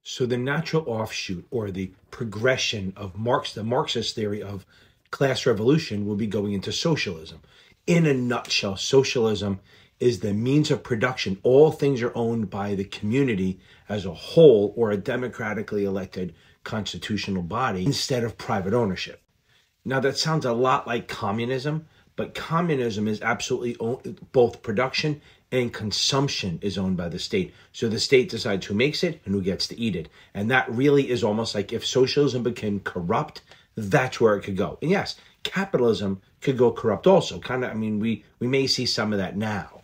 So the natural offshoot or the progression of the Marxist theory of class revolution will be going into socialism. In a nutshell, socialism is the means of production. All things are owned by the community as a whole or a democratically elected constitutional body instead of private ownership. Now that sounds a lot like communism, but communism is absolutely both production and consumption is owned by the state. So the state decides who makes it and who gets to eat it. And that really is almost like if socialism became corrupt, that's where it could go. And yes, capitalism could go corrupt also. We may see some of that now.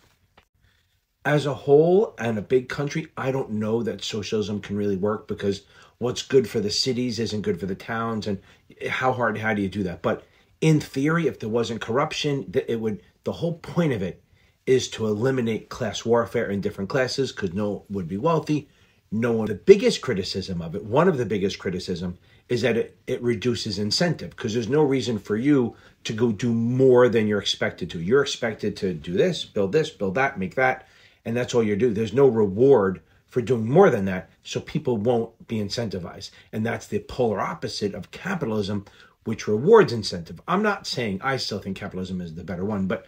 As a whole and a big country, I don't know that socialism can really work because what's good for the cities isn't good for the towns. And how do you do that? But in theory, if there wasn't corruption, the whole point of it is to eliminate class warfare in different classes because no one would be wealthy. The biggest criticism of it, one of the biggest criticism, is that it reduces incentive because there's no reason for you to go do more than you're expected to. You're expected to do this, build that, make that, and that's all you do. There's no reward for doing more than that, so people won't be incentivized. And that's the polar opposite of capitalism, which rewards incentive. I'm not saying I still think capitalism is the better one, but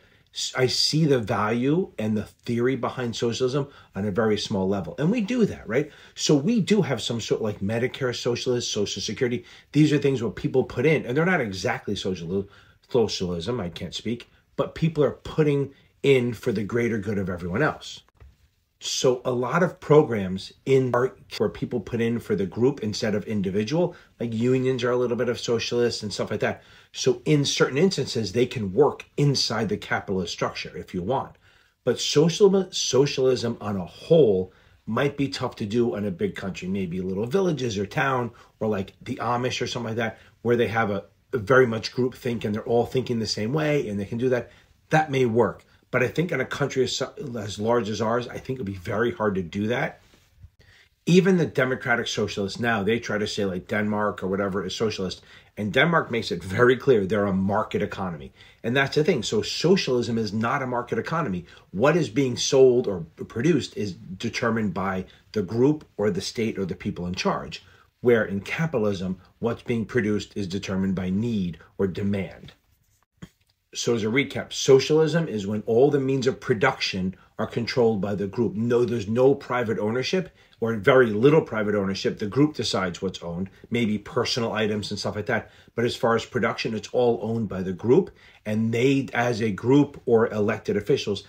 I see the value and the theory behind socialism on a very small level. And we do that, right? So we do have some sort of like Medicare socialist, Social Security. These are things what people put in, and they're not exactly socialism, I can't speak, but people are putting in for the greater good of everyone else. So a lot of programs are where people put in for the group instead of individual, like unions are a little bit of socialists and stuff like that. So in certain instances, they can work inside the capitalist structure if you want. But socialism on a whole might be tough to do in a big country, maybe little villages or town, or like the Amish or something like that, where they have a very much group think and they're all thinking the same way and they can do that. That may work. But I think in a country as large as ours, I think it would be very hard to do that. Even the democratic socialists now, they try to say like Denmark or whatever is socialist. And Denmark makes it very clear they're a market economy. And that's the thing. So socialism is not a market economy. What is being sold or produced is determined by the group or the state or the people in charge. Where in capitalism, what's being produced is determined by need or demand. So as a recap, socialism is when all the means of production are controlled by the group. No, there's no private ownership or very little private ownership. The group decides what's owned, maybe personal items and stuff like that. But as far as production, it's all owned by the group. And they, as a group or elected officials,